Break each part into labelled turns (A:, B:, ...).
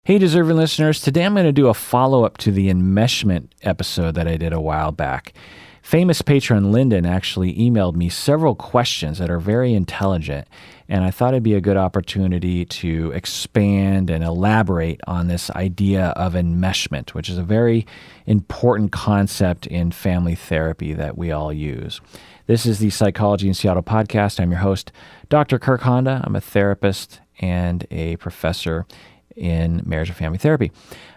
A: Hey, deserving listeners. Today I'm going to do a follow-up to the Enmeshment episode that I did a while back. Famous patron Lyndon actually emailed me several questions that are very intelligent, and I thought it'd be a good opportunity to expand and elaborate on this idea of enmeshment, which is a very important concept in family therapy that we all use. This is the Psychology in Seattle podcast. I'm your host, Dr. Kirk Honda. I'm a therapist and a professor in marriage and family therapy.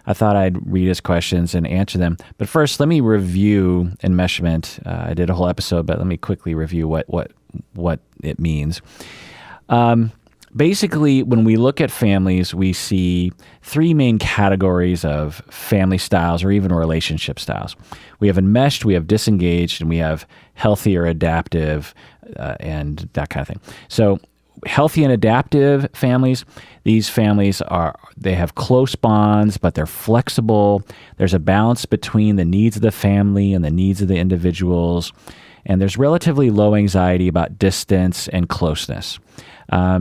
A: I thought I'd read his questions and answer them. But first, let me review enmeshment. I did a whole episode, but let me quickly review what it means. Basically, when we look at families, we see three main categories of family styles or even relationship styles. We have enmeshed, we have disengaged, and we have healthy or adaptive, and that kind of thing. So healthy and adaptive families, these families they have close bonds, but they're flexible. There's a balance between the needs of the family and the needs of the individuals. And there's relatively low anxiety about distance and closeness.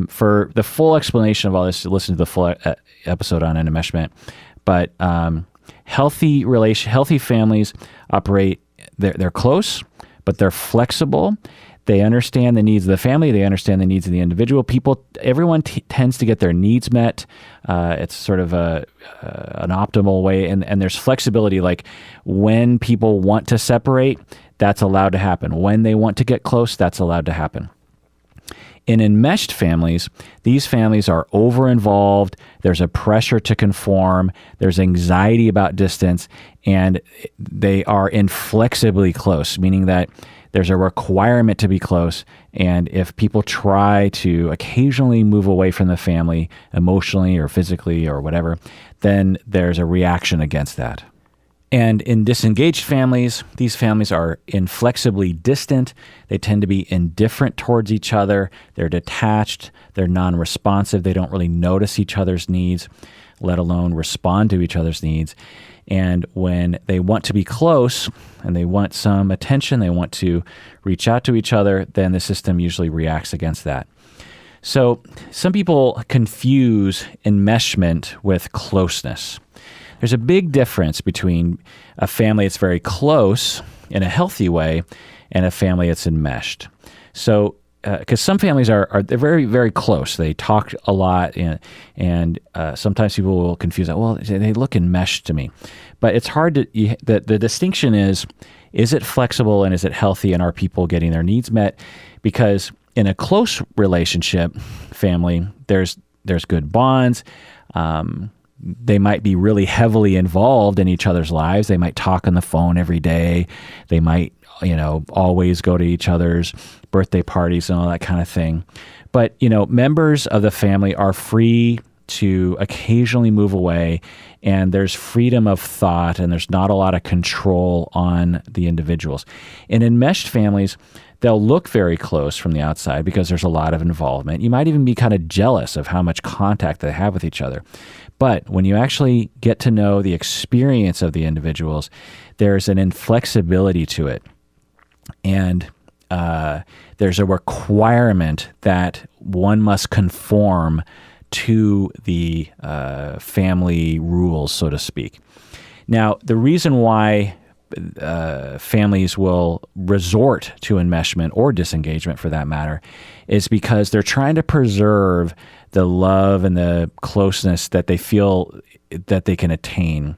A: For the full explanation of all this, listen to the full episode on enmeshment. But healthy families operate, they're close, but they're flexible. They understand the needs of the family. They understand the needs of the individual. Everyone tends to get their needs met. It's sort of an optimal way. And there's flexibility, like when people want to separate, that's allowed to happen. When they want to get close, that's allowed to happen. In enmeshed families, these families are over-involved. There's a pressure to conform. There's anxiety about distance. And they are inflexibly close, meaning that there's a requirement to be close, and if people try to occasionally move away from the family emotionally or physically or whatever, then there's a reaction against that. And in disengaged families, these families are inflexibly distant. They tend to be indifferent towards each other. They're detached. They're non-responsive. They don't really notice each other's needs, let alone respond to each other's needs. And when they want to be close and they want some attention, they want to reach out to each other, then the system usually reacts against that. So some people confuse enmeshment with closeness. There's a big difference between a family that's very close in a healthy way and a family that's enmeshed. So because some families they're very, very close. They talk a lot, and sometimes people will confuse that. Well, they look enmeshed to me, but it's hard to. The distinction is it flexible and is it healthy, and are people getting their needs met? Because in a close relationship family, there's good bonds. They might be really heavily involved in each other's lives. They might talk on the phone every day. They might, always go to each other's birthday parties and all that kind of thing. But, members of the family are free to occasionally move away, and there's freedom of thought, and there's not a lot of control on the individuals. In enmeshed families, they'll look very close from the outside because there's a lot of involvement. You might even be kind of jealous of how much contact they have with each other. But when you actually get to know the experience of the individuals, there's an inflexibility to it. And there's a requirement that one must conform to the family rules, so to speak. Now, the reason why families will resort to enmeshment or disengagement, for that matter, is because they're trying to preserve the love and the closeness that they feel that they can attain.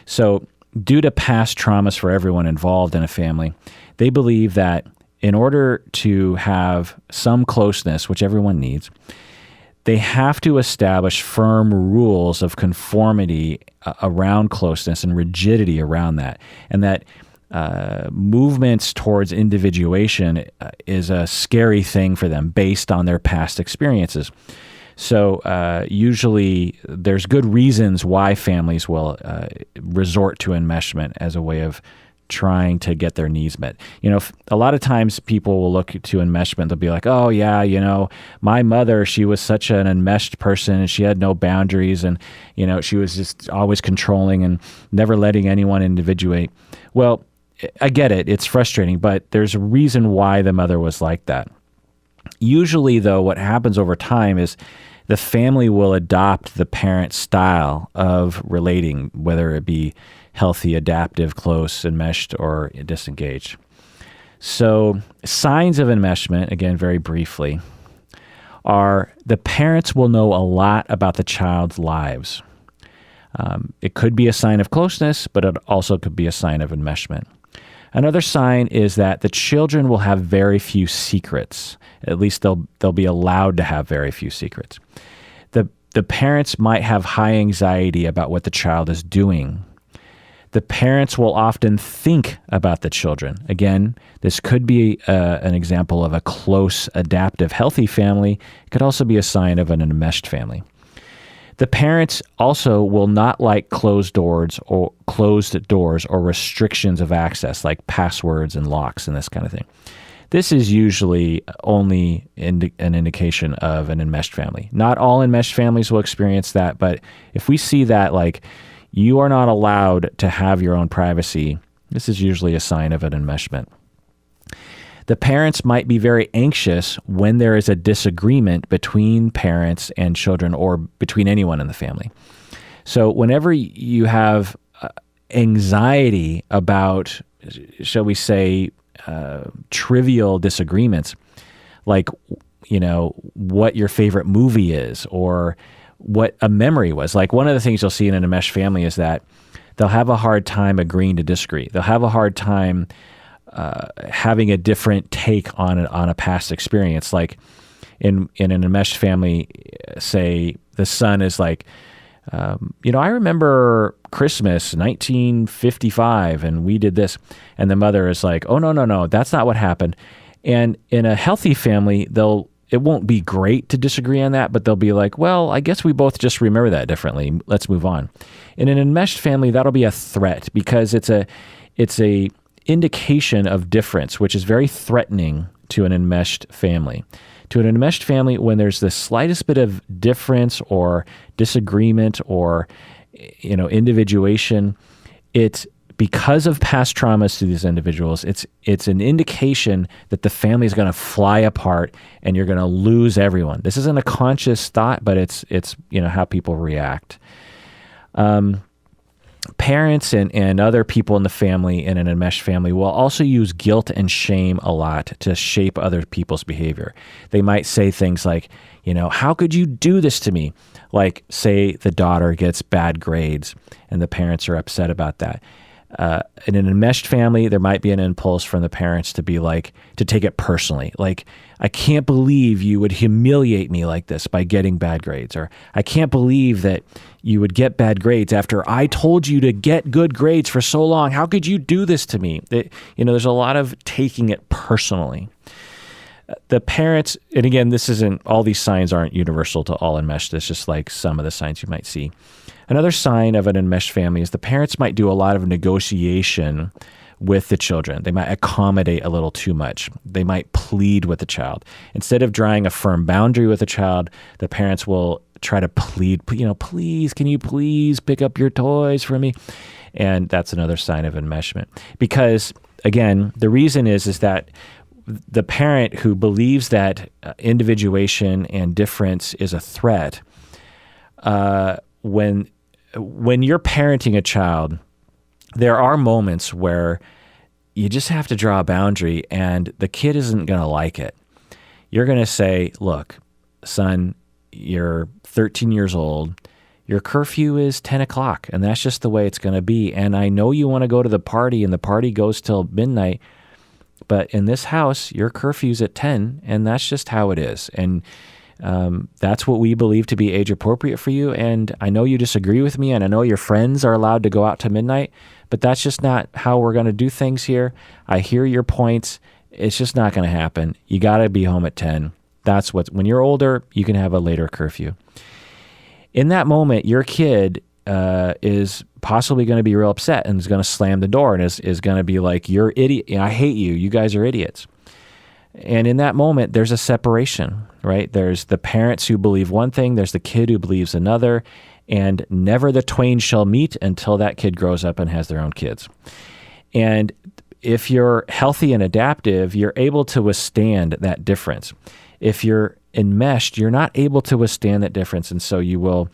A: So due to past traumas for everyone involved in a family, they believe that in order to have some closeness, which everyone needs, they have to establish firm rules of conformity around closeness and rigidity around that. And that movements towards individuation is a scary thing for them based on their past experiences. So usually there's good reasons why families will resort to enmeshment as a way of trying to get their needs met. A lot of times people will look to enmeshment. They'll be like, oh yeah, my mother, she was such an enmeshed person and she had no boundaries, and, she was just always controlling and never letting anyone individuate. Well, I get it. It's frustrating, but there's a reason why the mother was like that. Usually, though, what happens over time is the family will adopt the parent style of relating, whether it be healthy, adaptive, close, enmeshed, or disengaged. So signs of enmeshment, again, very briefly, are the parents will know a lot about the child's lives. It could be a sign of closeness, but it also could be a sign of enmeshment. Another sign is that the children will have very few secrets. At least they'll be allowed to have very few secrets. The parents might have high anxiety about what the child is doing. The parents will often think about the children. Again, this could be an example of a close, adaptive, healthy family. It could also be a sign of an enmeshed family. The parents also will not like closed doors or restrictions of access, like passwords and locks and this kind of thing. This is usually only an indication of an enmeshed family. Not all enmeshed families will experience that, but if we see that, like, you are not allowed to have your own privacy, this is usually a sign of an enmeshment. The parents might be very anxious when there is a disagreement between parents and children or between anyone in the family. So whenever you have anxiety about, shall we say, trivial disagreements, like, what your favorite movie is or what a memory was. Like, one of the things you'll see in an enmeshed family is that they'll have a hard time agreeing to disagree. They'll have a hard time having a different take on a past experience. Like in an enmeshed family, say the son is like, I remember Christmas 1955 and we did this. And the mother is like, oh, no, that's not what happened. And in a healthy family, it won't be great to disagree on that, but they'll be like, well, I guess we both just remember that differently. Let's move on. In an enmeshed family, that'll be a threat because it's a indication of difference, which is very threatening to an enmeshed family. To an enmeshed family, when there's the slightest bit of difference or disagreement or individuation, it's because of past traumas to these individuals. It's an indication that the family is going to fly apart and you're going to lose everyone. This isn't a conscious thought, but it's how people react. Parents and other people in the family, in an enmeshed family, will also use guilt and shame a lot to shape other people's behavior. They might say things like, how could you do this to me? Like, say the daughter gets bad grades and the parents are upset about that. In an enmeshed family, there might be an impulse from the parents to be like, to take it personally. Like, I can't believe you would humiliate me like this by getting bad grades. Or I can't believe that you would get bad grades after I told you to get good grades for so long. How could you do this to me? There's a lot of taking it personally. The parents, and again, all these signs aren't universal to all enmeshed. It's just like some of the signs you might see. Another sign of an enmeshed family is the parents might do a lot of negotiation with the children. They might accommodate a little too much. They might plead with the child. Instead of drawing a firm boundary with the child, the parents will try to plead, please, can you please pick up your toys for me? And that's another sign of enmeshment. Because, again, the reason is that the parent who believes that individuation and difference is a threat, when you're parenting a child, there are moments where you just have to draw a boundary and the kid isn't going to like it. You're going to say, look, son, you're 13 years old. Your curfew is 10 o'clock, and that's just the way it's going to be. And I know you want to go to the party, and the party goes till midnight, but in this house, your curfew's at 10, and that's just how it is. And that's what we believe to be age appropriate for you. And I know you disagree with me, and I know your friends are allowed to go out to midnight, but that's just not how we're going to do things here. I hear your points. It's just not going to happen. You got to be home at 10. When you're older, you can have a later curfew. In that moment, your kid is possibly going to be real upset and is going to slam the door and is going to be like, you're idiot. I hate you. You guys are idiots. And in that moment, there's a separation, right? There's the parents who believe one thing, there's the kid who believes another, and never the twain shall meet until that kid grows up and has their own kids. And if you're healthy and adaptive, you're able to withstand that difference. If you're enmeshed, you're not able to withstand that difference. And so you will,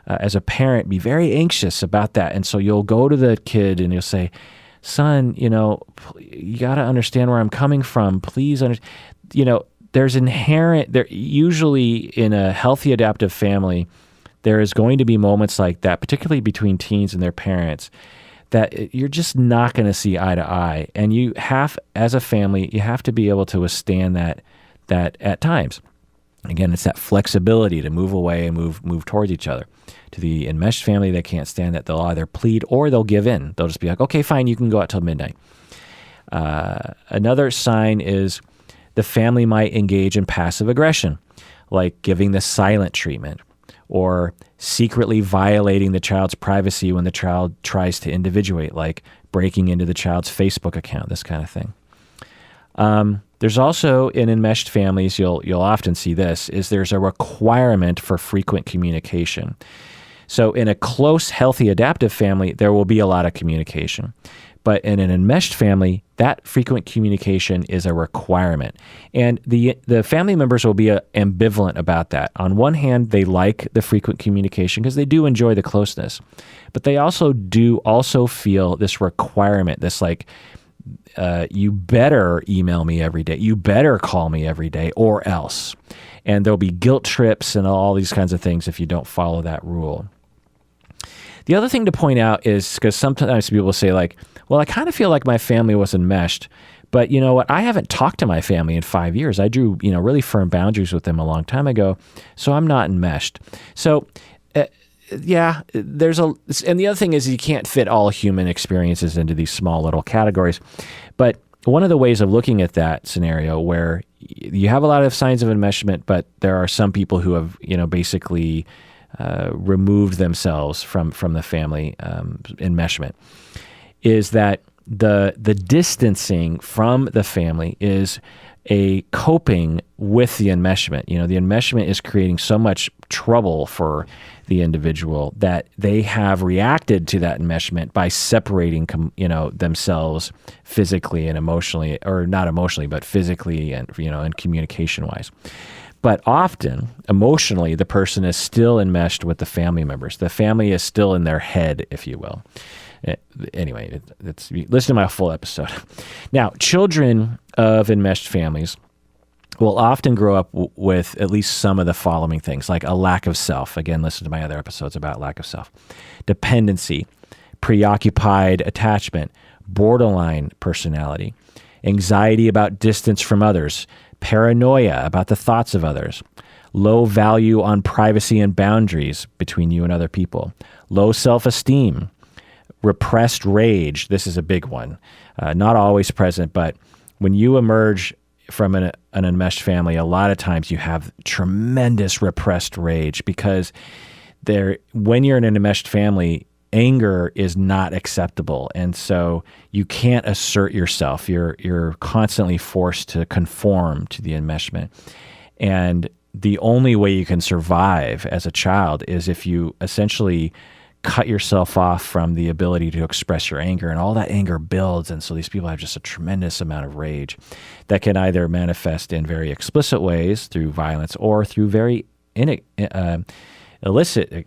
A: as a parent, be very anxious about that. And so you'll go to the kid and you'll say, son, you got to understand where I'm coming from. Please understand. There's there usually in a healthy adaptive family, there is going to be moments like that, particularly between teens and their parents, that you're just not going to see eye to eye. And you have, as a family, you have to be able to withstand that at times. Again, it's that flexibility to move away and move towards each other. To the enmeshed family, they can't stand that. They'll either plead or they'll give in. They'll just be like, okay, fine, you can go out till midnight. Another sign is the family might engage in passive aggression, like giving the silent treatment or secretly violating the child's privacy when the child tries to individuate, like breaking into the child's Facebook account, this kind of thing. There's also, in enmeshed families, you'll often see this, is there's a requirement for frequent communication. So in a close, healthy, adaptive family, there will be a lot of communication. But in an enmeshed family, that frequent communication is a requirement. And the family members will be ambivalent about that. On one hand, they like the frequent communication because they do enjoy the closeness. But they also feel this requirement, this like, you better email me every day. You better call me every day or else. And there'll be guilt trips and all these kinds of things if you don't follow that rule. The other thing to point out is, because sometimes people say like, well, I kind of feel like my family was enmeshed, but you know what? I haven't talked to my family in 5 years. I drew, really firm boundaries with them a long time ago, so I'm not enmeshed. So, and the other thing is you can't fit all human experiences into these small little categories. But one of the ways of looking at that scenario where you have a lot of signs of enmeshment, but there are some people who have, basically removed themselves from the family enmeshment, is that the distancing from the family is a coping with the enmeshment. The enmeshment is creating so much trouble for the individual that they have reacted to that enmeshment by separating, themselves physically and emotionally, or not emotionally, but physically and, and communication-wise. But often, emotionally, the person is still enmeshed with the family members. The family is still in their head, if you will. Anyway, listen to my full episode. Now, children of enmeshed families will often grow up with at least some of the following things, like a lack of self. Again, listen to my other episodes about lack of self. Dependency, preoccupied attachment, borderline personality, anxiety about distance from others, paranoia about the thoughts of others, low value on privacy and boundaries between you and other people, low self-esteem, repressed rage. This is a big one. Not always present, but when you emerge from an enmeshed family, a lot of times you have tremendous repressed rage because when you're in an enmeshed family, anger is not acceptable. And so you can't assert yourself. You're constantly forced to conform to the enmeshment. And the only way you can survive as a child is if you essentially cut yourself off from the ability to express your anger, and all that anger builds. And so these people have just a tremendous amount of rage that can either manifest in very explicit ways through violence or through very illicit,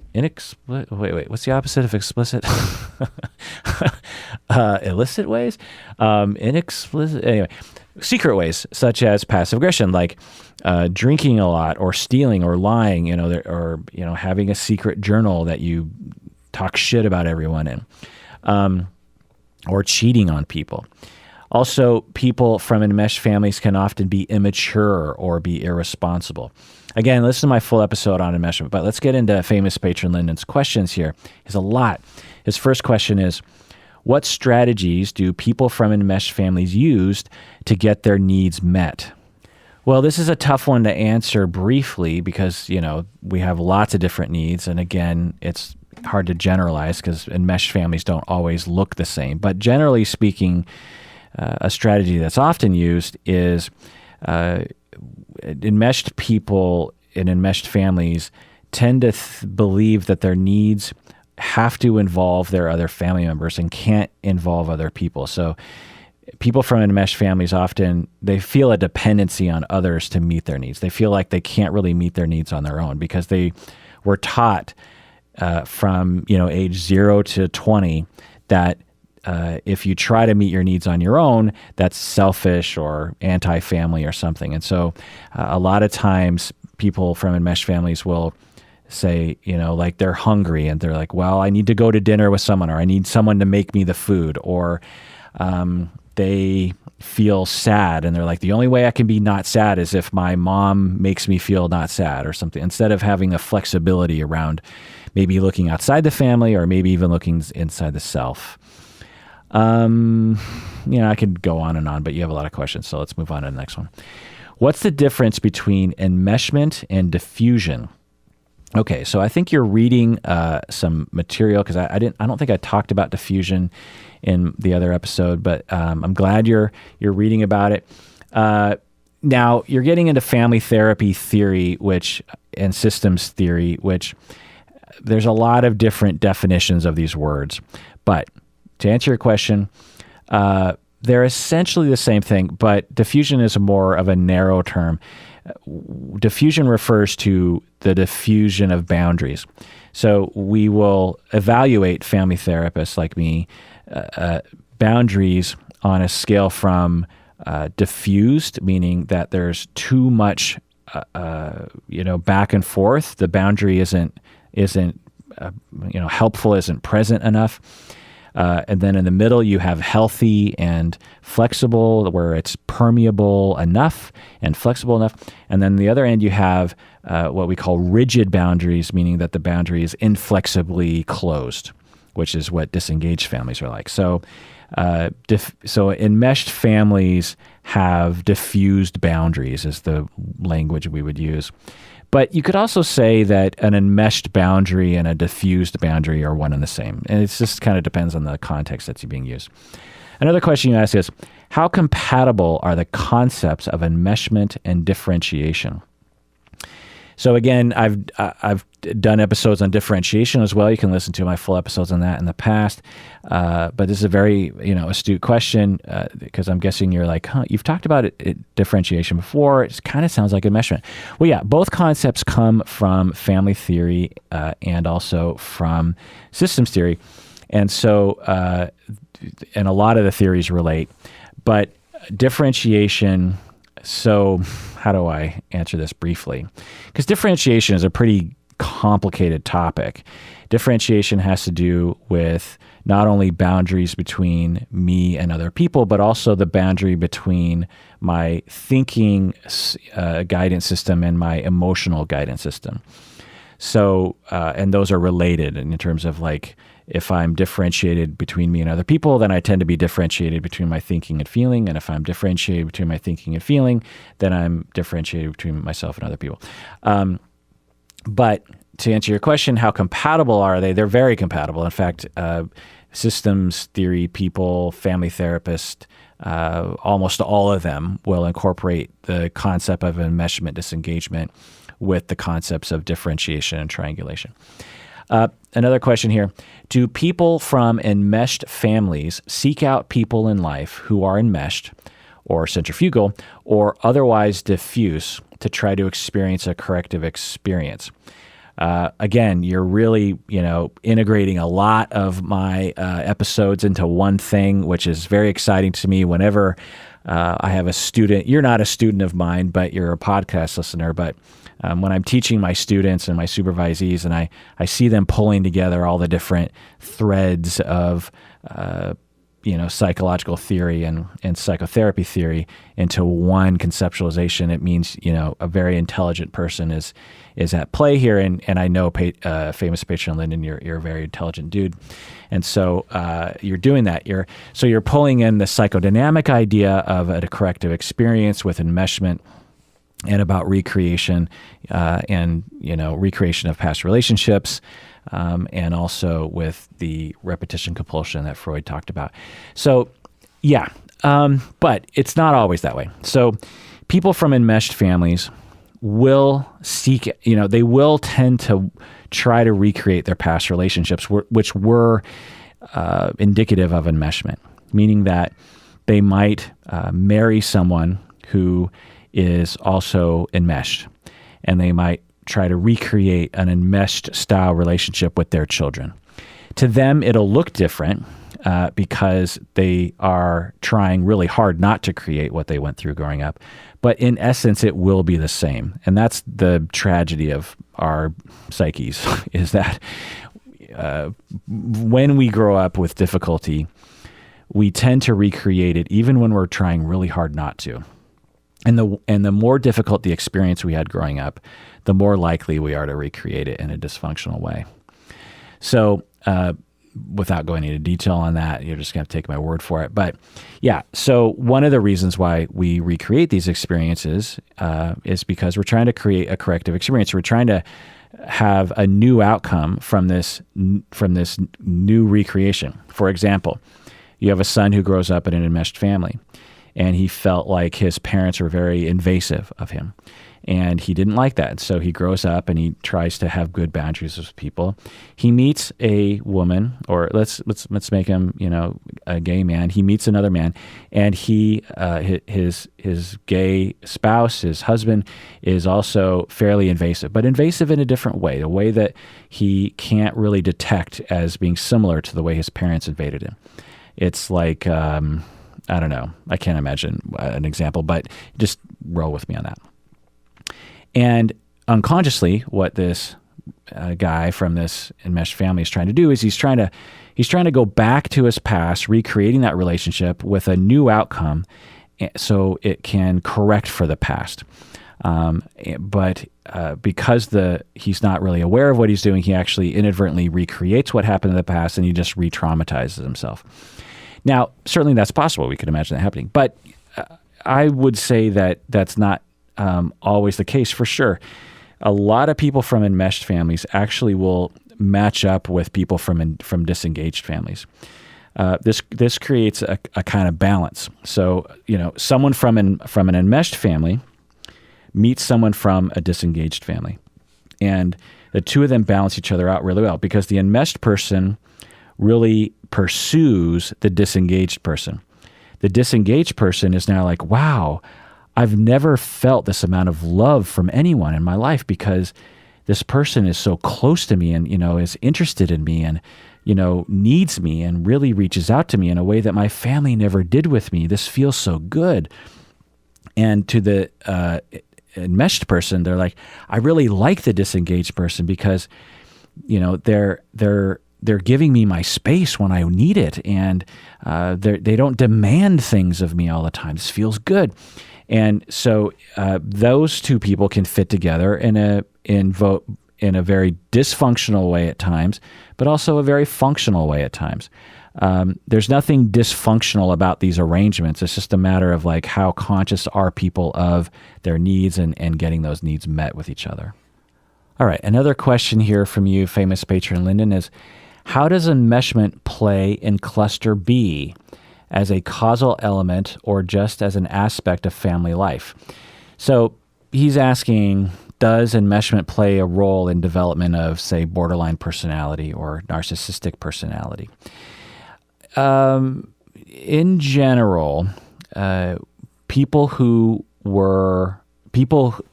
A: what's the opposite of explicit? Illicit ways? Anyway, secret ways, such as passive aggression, like drinking a lot or stealing or lying, or having a secret journal that you talk shit about everyone in, or cheating on people. Also, people from enmeshed families can often be immature or be irresponsible. Again, listen to my full episode on enmeshment, but let's get into famous patron Lyndon's questions here. There's a lot. His first question is, what strategies do people from enmeshed families use to get their needs met? Well, this is a tough one to answer briefly because, we have lots of different needs. And again, it's hard to generalize because enmeshed families don't always look the same. But generally speaking, a strategy that's often used is enmeshed people in enmeshed families tend to believe that their needs have to involve their other family members and can't involve other people. So people from enmeshed families often, they feel a dependency on others to meet their needs. They feel like they can't really meet their needs on their own because they were taught from age 0 to 20 that if you try to meet your needs on your own, that's selfish or anti-family or something. And so a lot of times people from enmeshed families will say, like they're hungry and they're like, well, I need to go to dinner with someone, or I need someone to make me the food, or they feel sad and they're like, the only way I can be not sad is if my mom makes me feel not sad or something, instead of having a flexibility around maybe looking outside the family or maybe even looking inside the self. I could go on and on, but you have a lot of questions, so let's move on to the next one. What's the difference between enmeshment and diffusion? Okay, so I think you're reading some material because I don't think I talked about diffusion in the other episode, but I'm glad you're reading about it. Now you're getting into family therapy theory, and systems theory, which there's a lot of different definitions of these words. But to answer your question, they're essentially the same thing, but diffusion is more of a narrow term. Diffusion refers to the diffusion of boundaries. So we will evaluate family therapists like me, boundaries on a scale from diffused, meaning that there's too much, back and forth. The boundary isn't helpful, isn't present enough. And then in the middle, you have healthy and flexible, where it's permeable enough and flexible enough. And then the other end, you have what we call rigid boundaries, meaning that the boundary is inflexibly closed, which is what disengaged families are like. So, enmeshed families have diffused boundaries, is the language we would use. But you could also say that an enmeshed boundary and a diffused boundary are one and the same. And it just kind of depends on the context that's being used. Another question you ask is, how compatible are the concepts of enmeshment and differentiation? So again, I've done episodes on differentiation as well. You can listen to my full episodes on that in the past. But this is a very astute question because I'm guessing you're like, you've talked about differentiation before. It kind of sounds like enmeshment. Well, yeah, both concepts come from family theory and also from systems theory. And so, and a lot of the theories relate. But differentiation, so how do I answer this briefly? Because differentiation is a pretty complicated topic. Differentiation has to do with not only boundaries between me and other people, but also the boundary between my thinking guidance system and my emotional guidance system. So, and those are related in terms of like, if I'm differentiated between me and other people, then I tend to be differentiated between my thinking and feeling. And if I'm differentiated between my thinking and feeling, then I'm differentiated between myself and other people. But to answer your question, how compatible are they? They're very compatible. In fact, systems theory people, family therapists, almost all of them will incorporate the concept of enmeshment, disengagement with the concepts of differentiation and triangulation. Another question here. Do people from enmeshed families seek out people in life who are enmeshed or centrifugal or otherwise diffuse to try to experience a corrective experience? Again, you're really, integrating a lot of my episodes into one thing, which is very exciting to me whenever I have a student. You're not a student of mine, but you're a podcast listener. But when I'm teaching my students and my supervisees and I see them pulling together all the different threads of psychological theory and psychotherapy theory into one conceptualization, it means, a very intelligent person is at play here. And I know famous patron Lyndon, you're a very intelligent dude. And so you're doing that. You're pulling in the psychodynamic idea of a corrective experience with enmeshment and about recreation and recreation of past relationships. And also with the repetition compulsion that Freud talked about. So, yeah, but it's not always that way. So people from enmeshed families will seek, they will tend to try to recreate their past relationships, which were indicative of enmeshment, meaning that they might marry someone who is also enmeshed, and they might try to recreate an enmeshed style relationship with their children. To them, it'll look different because they are trying really hard not to create what they went through growing up. But in essence, it will be the same. And that's the tragedy of our psyches, is that when we grow up with difficulty, we tend to recreate it even when we're trying really hard not to. And the more difficult the experience we had growing up, the more likely we are to recreate it in a dysfunctional way. So without going into detail on that, you're just going to take my word for it. But yeah, so one of the reasons why we recreate these experiences is because we're trying to create a corrective experience. We're trying to have a new outcome from this new recreation. For example, you have a son who grows up in an enmeshed family, and he felt like his parents were very invasive of him. And he didn't like that. So he grows up and he tries to have good boundaries with people. He meets a woman, or let's make him, a gay man. He meets another man, and his gay spouse, his husband, is also fairly invasive, but invasive in a different way, a way that he can't really detect as being similar to the way his parents invaded him. It's like, I don't know, I can't imagine an example, but just roll with me on that. And unconsciously, what this guy from this enmeshed family is trying to do is he's trying to go back to his past, recreating that relationship with a new outcome, so it can correct for the past. But because he's not really aware of what he's doing, he actually inadvertently recreates what happened in the past, and he just re-traumatizes himself. Now, certainly that's possible. We could imagine that happening, but I would say that that's not always the case. For sure, a lot of people from enmeshed families actually will match up with people from disengaged families. This creates a kind of balance. So someone from an enmeshed family meets someone from a disengaged family, and the two of them balance each other out really well, because the enmeshed person really pursues the disengaged person. The disengaged person is now like, wow, I've never felt this amount of love from anyone in my life, because this person is so close to me and, is interested in me and, needs me and really reaches out to me in a way that my family never did with me. This feels so good. And to the enmeshed person, they're like, I really like the disengaged person because, they're giving me my space when I need it, and they don't demand things of me all the time. This feels good. And so those two people can fit together in a very dysfunctional way at times, but also a very functional way at times. There's nothing dysfunctional about these arrangements. It's just a matter of like, how conscious are people of their needs and getting those needs met with each other. All right, another question here from you, famous patron Lyndon, is how does enmeshment play in cluster B? As a causal element or just as an aspect of family life? So he's asking, does enmeshment play a role in development of, say, borderline personality or narcissistic personality? In general, people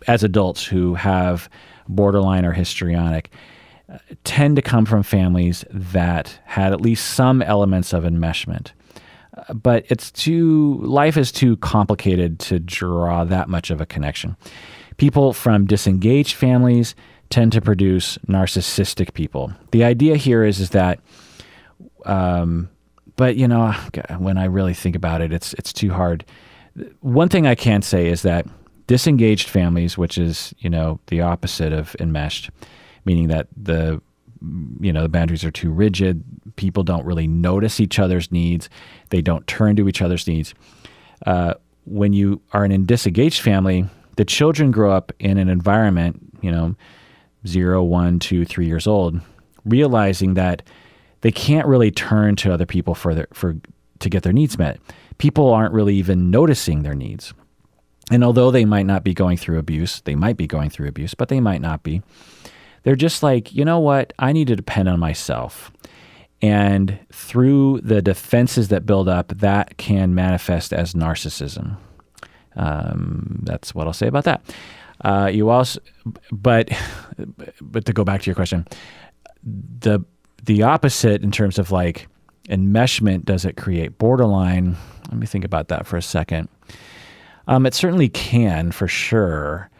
A: as adults who have borderline or histrionic tend to come from families that had at least some elements of enmeshment. But life is too complicated to draw that much of a connection. People from disengaged families tend to produce narcissistic people. The idea here is that, but when I really think about it, it's too hard. One thing I can say is that disengaged families, which is, the opposite of enmeshed, meaning that the boundaries are too rigid. People don't really notice each other's needs. They don't turn to each other's needs. When you are in a disengaged family, the children grow up in an environment, 0, 1, 2, 3 years old, realizing that they can't really turn to other people to get their needs met. People aren't really even noticing their needs. And although they might not be going through abuse, but they might not be. They're just like, you know what? I need to depend on myself. And through the defenses that build up, that can manifest as narcissism. That's what I'll say about that. But to go back to your question, the opposite in terms of like enmeshment, does it create borderline? Let me think about that for a second. It certainly can, for sure,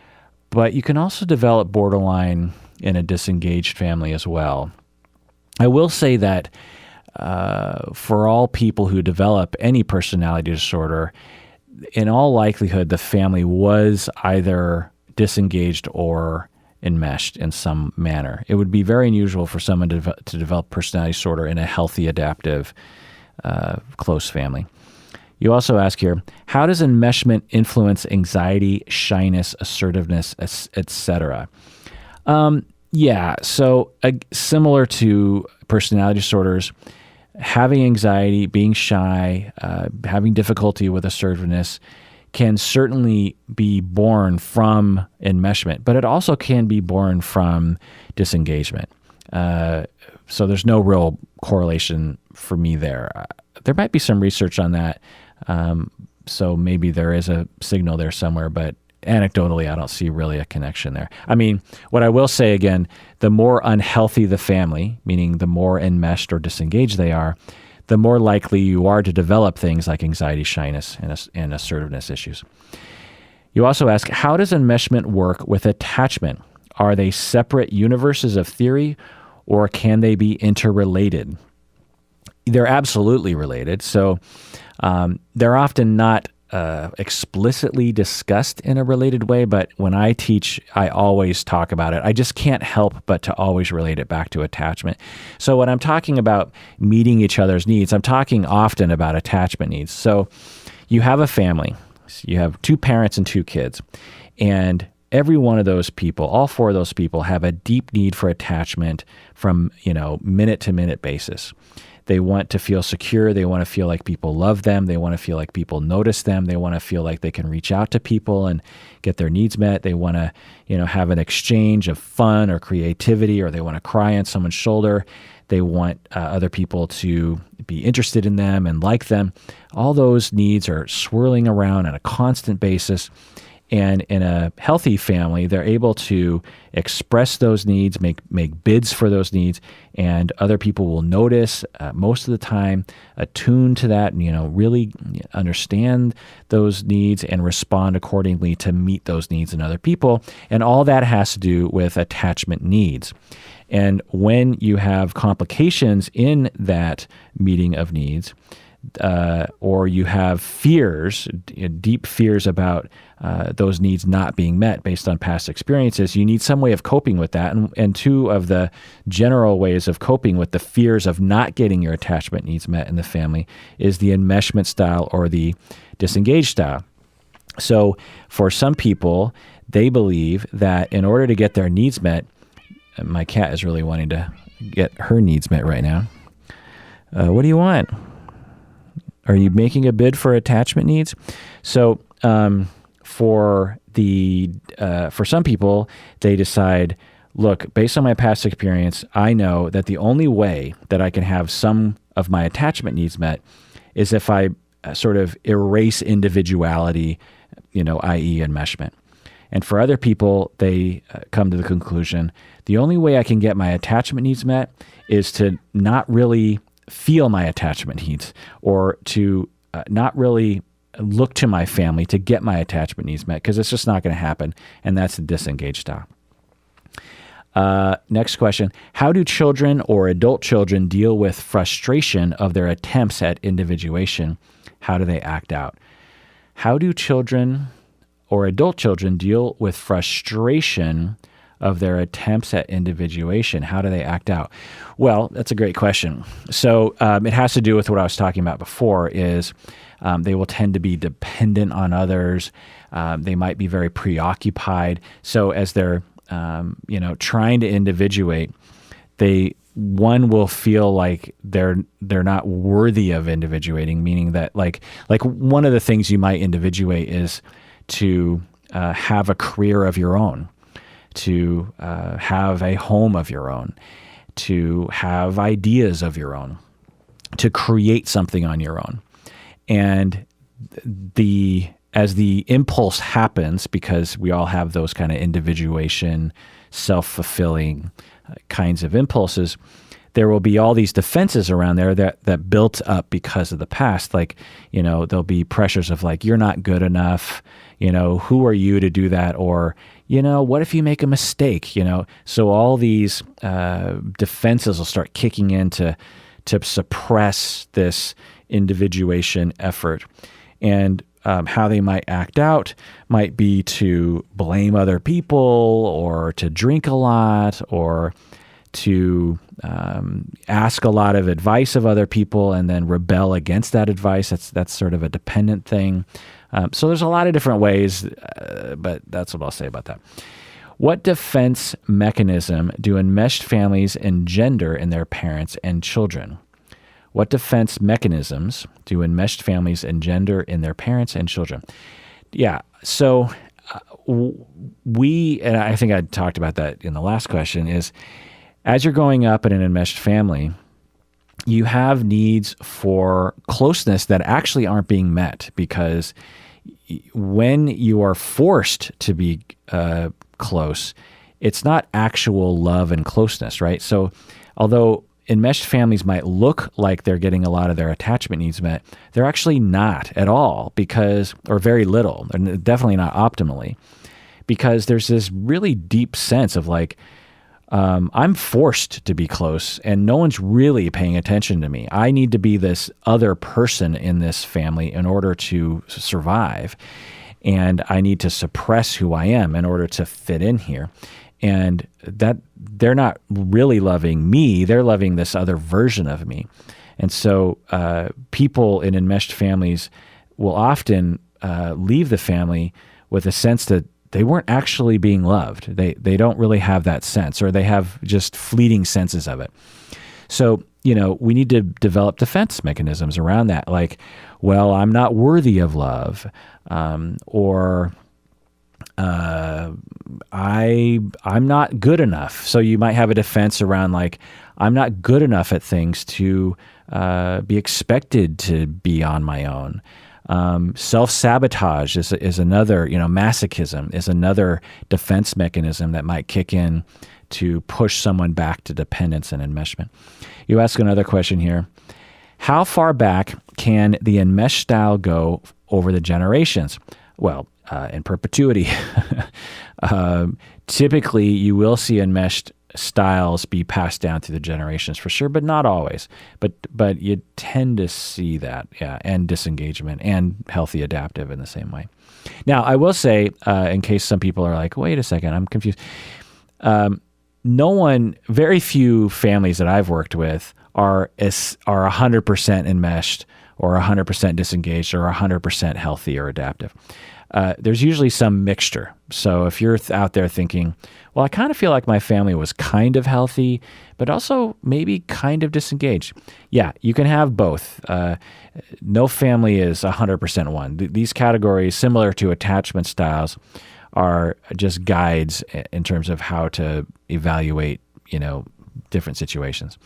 A: but you can also develop borderline in a disengaged family as well. I will say that for all people who develop any personality disorder, in all likelihood, the family was either disengaged or enmeshed in some manner. It would be very unusual for someone to develop personality disorder in a healthy, adaptive, close family. You also ask here, how does enmeshment influence anxiety, shyness, assertiveness, etc.? Yeah, so similar to personality disorders, having anxiety, being shy, having difficulty with assertiveness can certainly be born from enmeshment, but it also can be born from disengagement. So there's no real correlation for me there. There might be some research on that, so maybe there is a signal there somewhere, but anecdotally, I don't see really a connection there. I mean, what I will say again, the more unhealthy the family, meaning the more enmeshed or disengaged they are, the more likely you are to develop things like anxiety, shyness, and assertiveness issues. You also ask, how does enmeshment work with attachment? Are they separate universes of theory, or can they be interrelated? They're absolutely related. So they're often not explicitly discussed in a related way, but when I teach, I always talk about it. I just can't help but to always relate it back to attachment. So when I'm talking about meeting each other's needs, I'm talking often about attachment needs. So you have a family, you have 2 parents and 2 kids, and every one of those people, all 4 of those people, have a deep need for attachment from, minute to minute basis. They want to feel secure. They want to feel like people love them. They want to feel like people notice them. They want to feel like they can reach out to people and get their needs met. They want to, have an exchange of fun or creativity, or they want to cry on someone's shoulder. They want other people to be interested in them and like them. All those needs are swirling around on a constant basis. And in a healthy family, they're able to express those needs, make bids for those needs, and other people will notice most of the time, attune to that, and really understand those needs and respond accordingly to meet those needs in other people. And all that has to do with attachment needs. And when you have complications in that meeting of needs, or you have fears, deep fears about those needs not being met based on past experiences, you need some way of coping with that. And 2 of the general ways of coping with the fears of not getting your attachment needs met in the family is the enmeshment style or the disengaged style. So for some people, they believe that in order to get their needs met, my cat is really wanting to get her needs met right now. What do you want? Are you making a bid for attachment needs? So for some people, they decide, look, based on my past experience, I know that the only way that I can have some of my attachment needs met is if I sort of erase individuality, i.e. enmeshment. And for other people, they come to the conclusion, the only way I can get my attachment needs met is to not really feel my attachment needs, or to not really look to my family to get my attachment needs met, because it's just not going to happen. And that's the disengaged style. Next question. How do children or adult children deal with frustration of their attempts at individuation? How do they act out? How do children or adult children deal with frustration of their attempts at individuation? How do they act out? Well, that's a great question. So it has to do with what I was talking about before, is they will tend to be dependent on others. They might be very preoccupied. So as they're trying to individuate, one will feel like they're not worthy of individuating, meaning that like one of the things you might individuate is to have a career of your own, to have a home of your own, to have ideas of your own, to create something on your own. And as the impulse happens, because we all have those kind of individuation, self-fulfilling kinds of impulses, there will be all these defenses around there that built up because of the past. Like, there'll be pressures of like, you're not good enough, who are you to do that? Or, what if you make a mistake, So all these defenses will start kicking in to suppress this individuation effort. And how they might act out might be to blame other people, or to drink a lot, or to ask a lot of advice of other people and then rebel against that advice. That's sort of a dependent thing. So there's a lot of different ways, but that's what I'll say about that. What defense mechanism do enmeshed families engender in their parents and children? What defense mechanisms do enmeshed families engender in their parents and children? Yeah, so and I think I talked about that in the last question, is as you're growing up in an enmeshed family, you have needs for closeness that actually aren't being met, because when you are forced to be close, it's not actual love and closeness, right? So although enmeshed families might look like they're getting a lot of their attachment needs met, they're actually not at all, or very little, and definitely not optimally, because there's this really deep sense of like, I'm forced to be close and no one's really paying attention to me. I need to be this other person in this family in order to survive. And I need to suppress who I am in order to fit in here. And that they're not really loving me, they're loving this other version of me. And so people in enmeshed families will often leave the family with a sense that they weren't actually being loved. They don't really have that sense, or they have just fleeting senses of it. So, we need to develop defense mechanisms around that. Like, well, I'm not worthy of love, or I'm not good enough. So you might have a defense around like, I'm not good enough at things to be expected to be on my own. Self-sabotage is another, masochism is another defense mechanism that might kick in to push someone back to dependence and enmeshment. You ask another question here. How far back can the enmesh style go over the generations? Well, in perpetuity. Typically, you will see enmeshed styles be passed down through the generations for sure, but not always. But you tend to see that, and disengagement and healthy adaptive in the same way. Now, I will say, in case some people are like, wait a second, I'm confused. Very few families that I've worked with are 100% enmeshed, or 100% disengaged, or 100% healthy or adaptive. There's usually some mixture. So if you're out there thinking, well, I kind of feel like my family was kind of healthy, but also maybe kind of disengaged. Yeah, you can have both. No family is 100% one. These categories, similar to attachment styles, are just guides in terms of how to evaluate, different situations.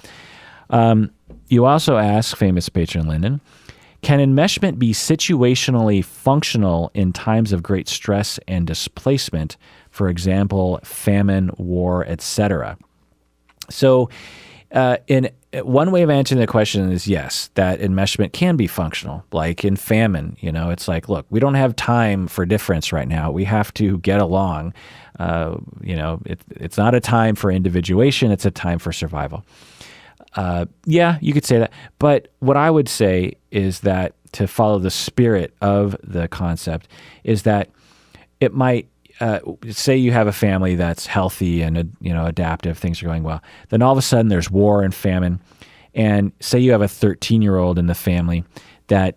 A: You also ask, famous patron Lyndon, can enmeshment be situationally functional in times of great stress and displacement, for example, famine, war, etc.? So in one way of answering the question is yes, that enmeshment can be functional. Like in famine, it's like, look, we don't have time for difference right now. We have to get along. It's not a time for individuation. It's a time for survival. Yeah, you could say that. But what I would say is that, to follow the spirit of the concept, is that it might, say you have a family that's healthy and, adaptive, things are going well. Then all of a sudden there's war and famine. And say you have a 13-year-old in the family that,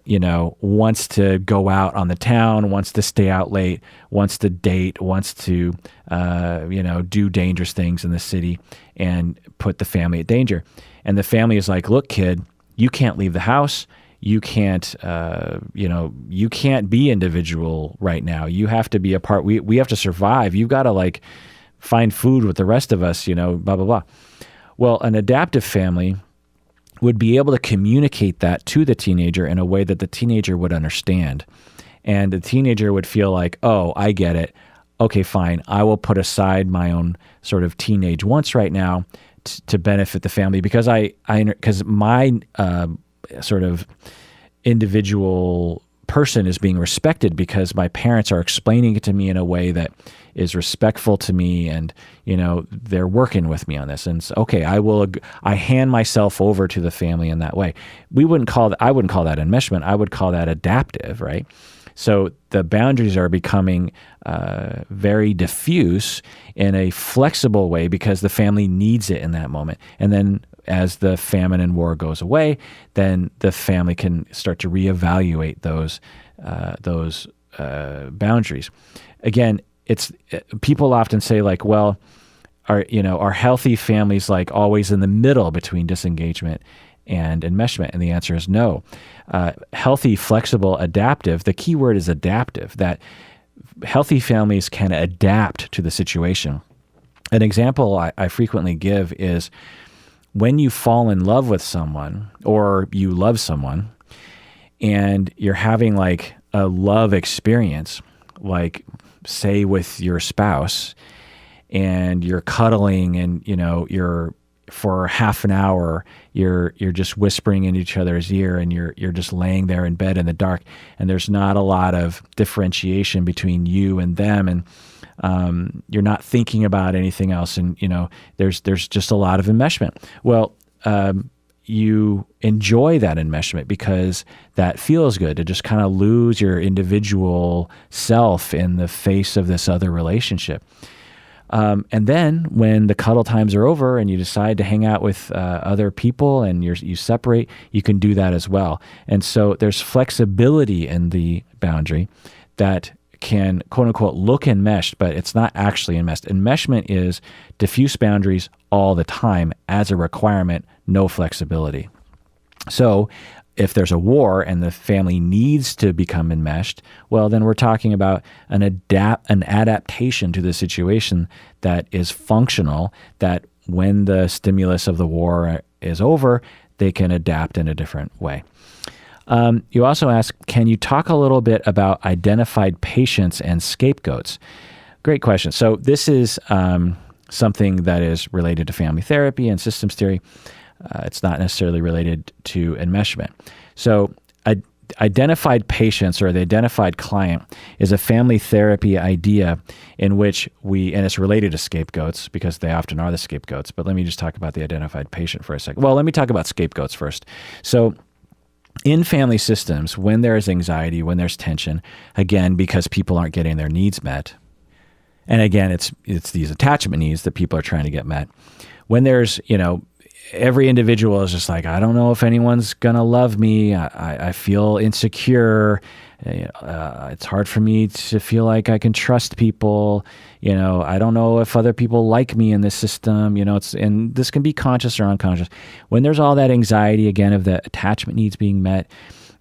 A: wants to go out on the town, wants to stay out late, wants to date, wants to, do dangerous things in the city and put the family at danger. And the family is like, look, kid, you can't leave the house. You can't, you can't be individual right now. You have to be a part. We have to survive. You've got to find food with the rest of us, blah, blah, blah. Well, an adaptive family would be able to communicate that to the teenager in a way that the teenager would understand. And the teenager would feel like, oh, I get it. Okay, fine. I will put aside my own sort of teenage wants right now to benefit the family because because my sort of individual person is being respected because my parents are explaining it to me in a way that is respectful to me, and they're working with me on this. And so, okay, I hand myself over to the family in that way. I wouldn't call that enmeshment. I would call that adaptive, right? So the boundaries are becoming very diffuse in a flexible way because the family needs it in that moment. And then as the famine and war goes away, then the family can start to reevaluate those boundaries. Again, people often say like, well, are healthy families like always in the middle between disengagement and enmeshment? And the answer is no. Healthy, flexible, adaptive, the key word is adaptive, that healthy families can adapt to the situation. An example I frequently give is when you fall in love with someone or you love someone and you're having like a love experience, like say with your spouse, and you're cuddling and you're for half an hour, you're just whispering in each other's ear, and you're just laying there in bed in the dark, and there's not a lot of differentiation between you and them, and you're not thinking about anything else, and there's just a lot of enmeshment. Well, you enjoy that enmeshment because that feels good to just kind of lose your individual self in the face of this other relationship. And then when the cuddle times are over and you decide to hang out with other people and you separate, you can do that as well. And so there's flexibility in the boundary that can, quote unquote, look enmeshed, but it's not actually enmeshed. Enmeshment is diffuse boundaries all the time as a requirement, no flexibility. So if there's a war and the family needs to become enmeshed, well, then we're talking about an adaptation to the situation that is functional, that when the stimulus of the war is over, they can adapt in a different way. You also ask, can you talk a little bit about identified patients and scapegoats? Great question. So this is something that is related to family therapy and systems theory. It's not necessarily related to enmeshment. So identified patients or the identified client is a family therapy idea in which and it's related to scapegoats because they often are the scapegoats. But let me just talk about the identified patient for a second. Well, let me talk about scapegoats first. So in family systems, when there is anxiety, when there's tension, again, because people aren't getting their needs met, and again, it's these attachment needs that people are trying to get met. When there's, every individual is just like, I don't know if anyone's going to love me. I feel insecure. It's hard for me to feel like I can trust people. I don't know if other people like me in this system. And this can be conscious or unconscious. When there's all that anxiety, again, of the attachment needs being met,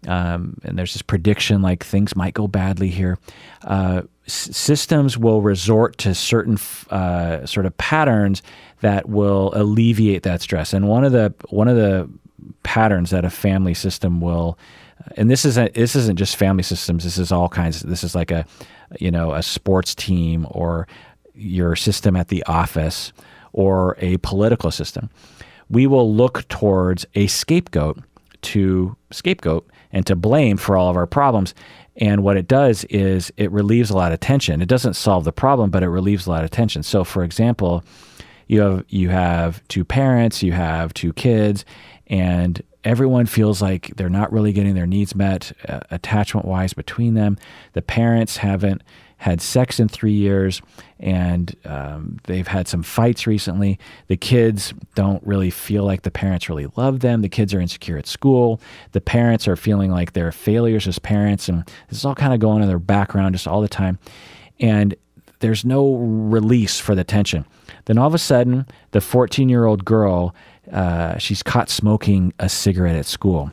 A: and there's this prediction like things might go badly here, systems will resort to certain sort of patterns that will alleviate that stress. And one of the patterns that a family system will, and this isn't just family systems. This is all kinds. This is like a sports team or your system at the office or a political system. We will look towards a scapegoat and to blame for all of our problems. And what it does is it relieves a lot of tension. It doesn't solve the problem, but it relieves a lot of tension. So, for example, you have two parents, you have two kids, and everyone feels like they're not really getting their needs met attachment-wise between them. The parents haven't had sex in 3 years, and they've had some fights recently. The kids don't really feel like the parents really love them. The kids are insecure at school. The parents are feeling like they're failures as parents, and this is all kind of going on in their background just all the time. And there's no release for the tension. Then all of a sudden, the 14-year-old girl, she's caught smoking a cigarette at school.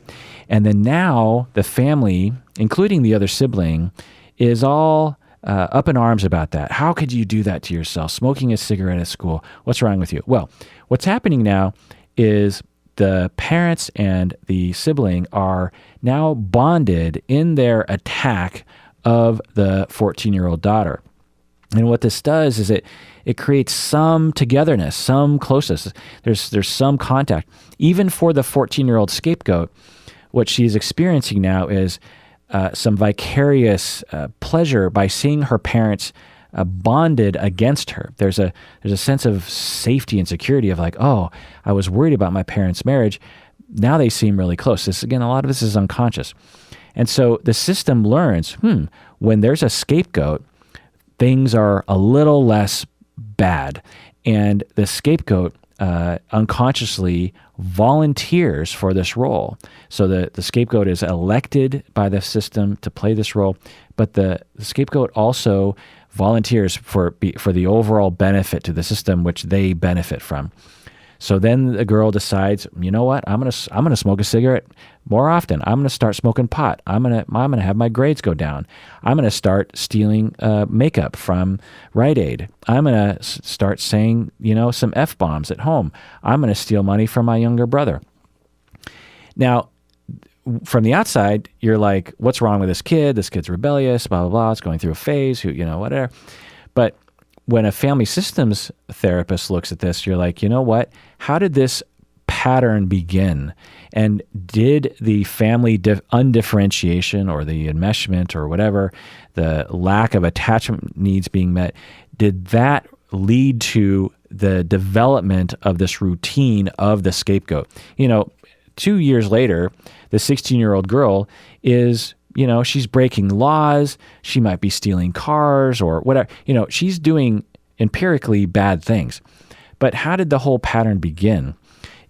A: And then now the family, including the other sibling, is all up in arms about that. How could you do that to yourself? Smoking a cigarette at school. What's wrong with you? Well, what's happening now is the parents and the sibling are now bonded in their attack of the 14-year-old daughter. And what this does is it creates some togetherness, some closeness. There's some contact. Even for the 14-year-old scapegoat, what she's experiencing now is some vicarious pleasure by seeing her parents bonded against her. There's a sense of safety and security of like, oh, I was worried about my parents' marriage. Now they seem really close. This, again, a lot of this is unconscious. And so the system learns, when there's a scapegoat, things are a little less bad. And the scapegoat unconsciously volunteers for this role. So the scapegoat is elected by the system to play this role, but the scapegoat also volunteers for the overall benefit to the system, which they benefit from. So then the girl decides, you know what? I'm gonna smoke a cigarette more often. I'm gonna start smoking pot. I'm gonna have my grades go down. I'm gonna start stealing makeup from Rite Aid. I'm gonna start saying some F-bombs at home. I'm gonna steal money from my younger brother. Now, from the outside, you're like, what's wrong with this kid? This kid's rebellious. Blah blah blah. It's going through a phase. Whatever. But when a family systems therapist looks at this, you're like, you know what? How did this pattern begin? And did the family undifferentiation or the enmeshment or whatever, the lack of attachment needs being met, did that lead to the development of this routine of the scapegoat? 2 years later, the 16-year-old girl is she's breaking laws. She might be stealing cars or whatever. She's doing empirically bad things. But how did the whole pattern begin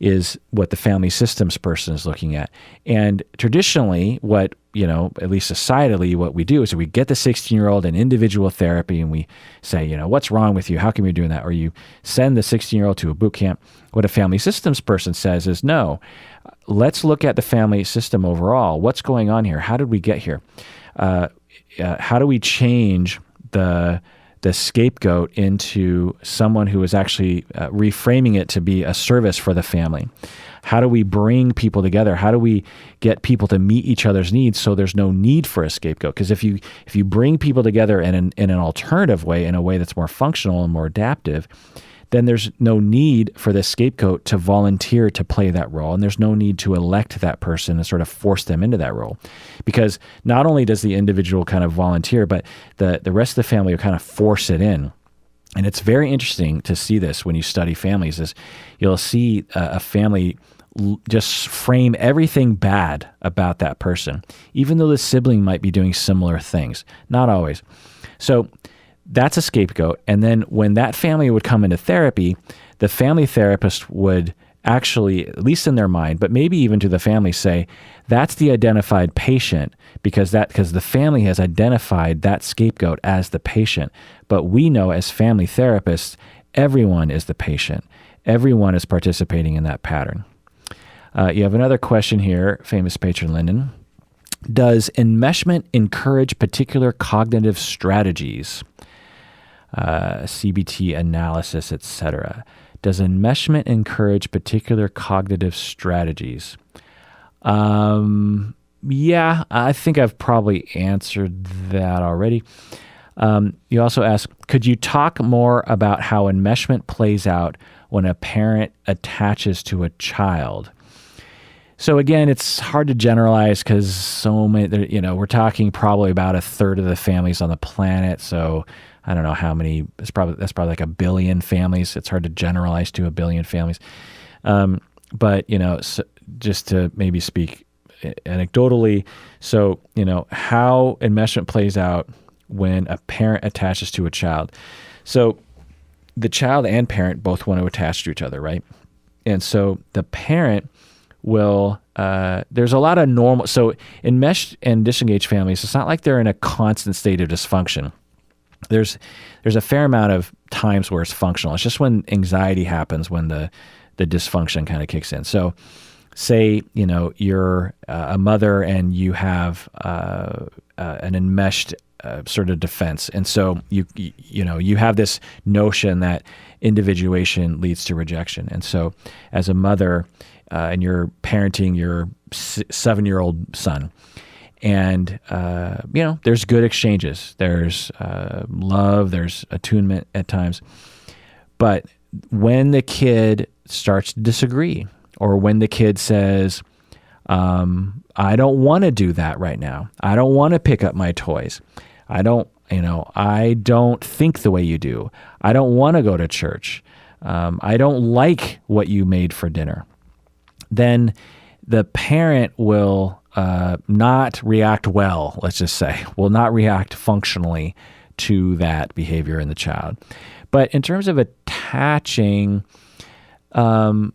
A: is what the family systems person is looking at. And traditionally, what, at least societally, what we do is we get the 16-year-old in individual therapy and we say, what's wrong with you? How come you're doing that? Or you send the 16-year-old to a boot camp. What a family systems person says is, no, let's look at the family system overall. What's going on here? How did we get here? How do we change the scapegoat into someone who is actually reframing it to be a service for the family? How do we bring people together? How do we get people to meet each other's needs so there's no need for a scapegoat? Because if you bring people together in an alternative way, in a way that's more functional and more adaptive, then there's no need for the scapegoat to volunteer to play that role. And there's no need to elect that person and sort of force them into that role. Because not only does the individual kind of volunteer, but the rest of the family will kind of force it in. And it's very interesting to see this when you study families, is you'll see a family just frame everything bad about that person, even though the sibling might be doing similar things. Not always. So that's a scapegoat. And then when that family would come into therapy, the family therapist would actually, at least in their mind, but maybe even to the family, say, that's the identified patient because the family has identified that scapegoat as the patient. But we know as family therapists, everyone is the patient. Everyone is participating in that pattern. You have another question here, famous patron Lyndon. Does enmeshment encourage particular cognitive strategies? CBT analysis, etc. Does enmeshment encourage particular cognitive strategies? Yeah, I think I've probably answered that already. You also ask, could you talk more about how enmeshment plays out when a parent attaches to a child? So again, it's hard to generalize because so many, we're talking probably about a third of the families on the planet. So I don't know how many, that's probably like 1 billion families. It's hard to generalize to 1 billion families. But, so just to maybe speak anecdotally, so, how enmeshment plays out when a parent attaches to a child. So the child and parent both want to attach to each other, right? And so the parent will, there's a lot of normal, so enmeshed and disengaged families, it's not like they're in a constant state of dysfunction. There's a fair amount of times where it's functional. It's just when anxiety happens, when the dysfunction kind of kicks in. So say, you're a mother and you have an enmeshed sort of defense. And so you have this notion that individuation leads to rejection. And so as a mother, and you're parenting your 7-year-old son, and there's good exchanges, there's love, there's attunement at times, but when the kid starts to disagree, or when the kid says, I don't want to do that right now, I don't want to pick up my toys, I don't think the way you do, I don't want to go to church, I don't like what you made for dinner, then the parent will not react well, let's just say, will not react functionally to that behavior in the child. But in terms of attaching, let's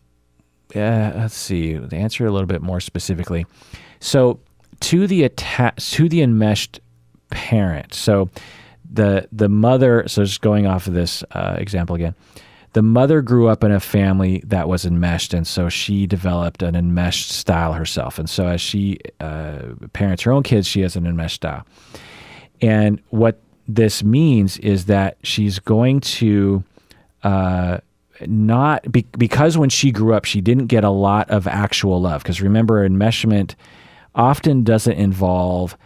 A: see, to answer a little bit more specifically. So to the enmeshed parent, so the mother, so just going off of this example again, the mother grew up in a family that was enmeshed, and so she developed an enmeshed style herself. And so as she parents her own kids, she has an enmeshed style. And what this means is that she's going to because when she grew up, she didn't get a lot of actual love. Because remember, enmeshment often doesn't involve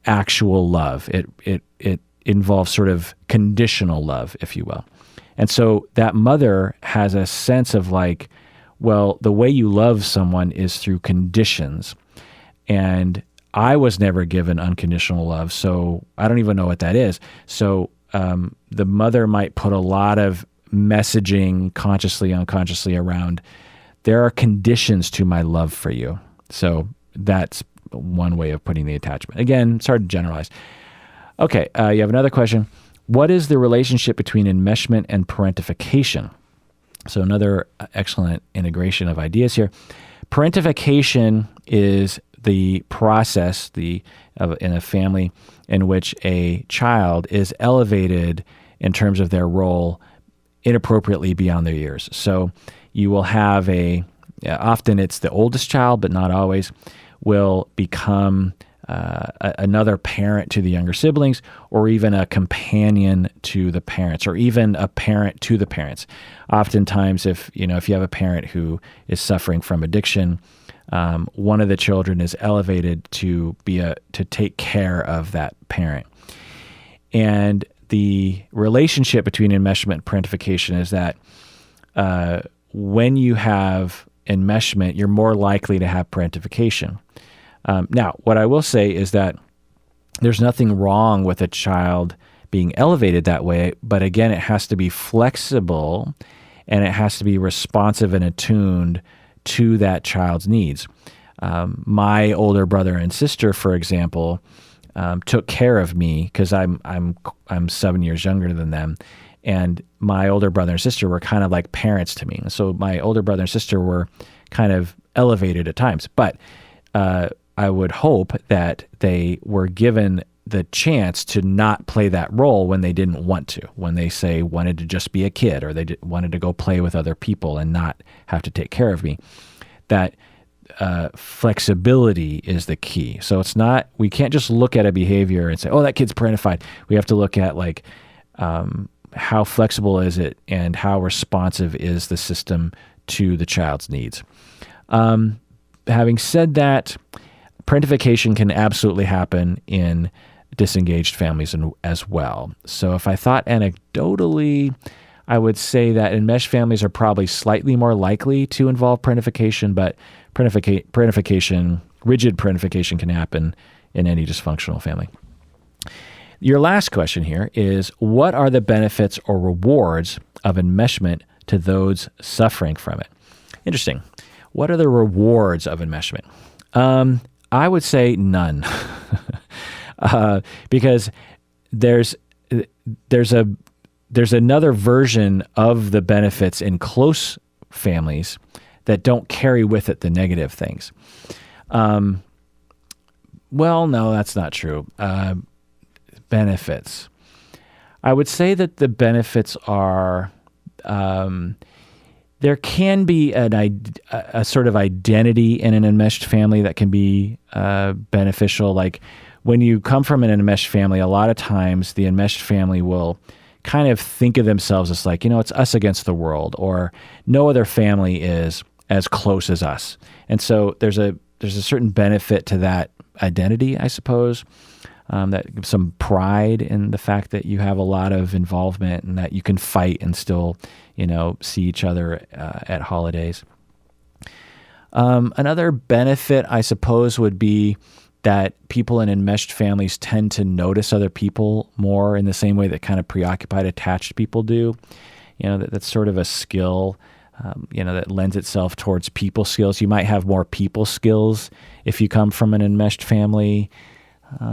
A: actual love. It involves sort of conditional love, if you will. And so that mother has a sense of like, well, the way you love someone is through conditions. And I was never given unconditional love, so I don't even know what that is. So the mother might put a lot of messaging consciously, unconsciously around, there are conditions to my love for you. So that's one way of putting the attachment. Again, it's hard to generalize. Okay, you have another question. What is the relationship between enmeshment and parentification? So another excellent integration of ideas here. Parentification is the process in a family in which a child is elevated in terms of their role inappropriately beyond their years. So you will have often it's the oldest child, but not always, will become another parent to the younger siblings, or even a companion to the parents, or even a parent to the parents. Oftentimes, if you have a parent who is suffering from addiction, one of the children is elevated to take care of that parent. And the relationship between enmeshment and parentification is that when you have enmeshment, you're more likely to have parentification. Now, what I will say is that there's nothing wrong with a child being elevated that way, but again, it has to be flexible and it has to be responsive and attuned to that child's needs. My older brother and sister, for example, took care of me because I'm 7 years younger than them, and my older brother and sister were kind of like parents to me. So my older brother and sister were kind of elevated at times, but I would hope that they were given the chance to not play that role when they didn't want to, when they wanted to just be a kid, or they wanted to go play with other people and not have to take care of me. That flexibility is the key. So we can't just look at a behavior and say, oh, that kid's parentified. We have to look at how flexible is it and how responsive is the system to the child's needs. Having said that, parentification can absolutely happen in disengaged families as well. So if I thought anecdotally, I would say that enmeshed families are probably slightly more likely to involve parentification, but parentification, rigid parentification, can happen in any dysfunctional family. Your last question here is, what are the benefits or rewards of enmeshment to those suffering from it? Interesting. What are the rewards of enmeshment? I would say none, because there's another version of the benefits in close families that don't carry with it the negative things. Well, no, that's not true. Benefits. I would say that the benefits are There can be a sort of identity in an enmeshed family that can be beneficial. Like when you come from an enmeshed family, a lot of times the enmeshed family will kind of think of themselves as like, it's us against the world, or no other family is as close as us. And so there's a certain benefit to that identity, I suppose, that gives some pride in the fact that you have a lot of involvement and that you can fight and still, see each other at holidays. Another benefit, I suppose, would be that people in enmeshed families tend to notice other people more in the same way that kind of preoccupied, attached people do. That's sort of a skill, that lends itself towards people skills. You might have more people skills if you come from an enmeshed family,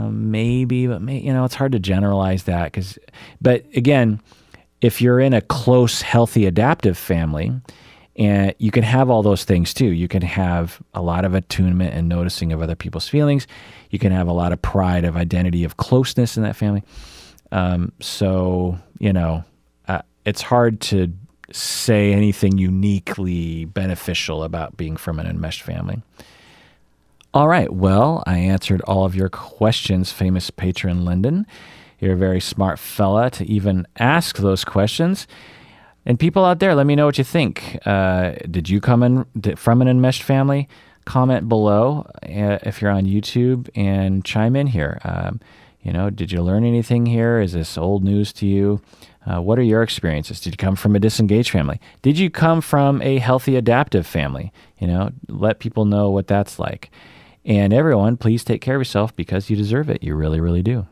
A: maybe, but it's hard to generalize that. But again, if you're in a close, healthy, adaptive family, and you can have all those things too. You can have a lot of attunement and noticing of other people's feelings. You can have a lot of pride of identity of closeness in that family. It's hard to say anything uniquely beneficial about being from an enmeshed family. All right, well, I answered all of your questions, famous patron Lyndon. You're a very smart fella to even ask those questions. And people out there, let me know what you think. Did you come in from an enmeshed family? Comment below if you're on YouTube and chime in here. Did you learn anything here? Is this old news to you? What are your experiences? Did you come from a disengaged family? Did you come from a healthy, adaptive family? Let people know what that's like. And everyone, please take care of yourself because you deserve it. You really, really do.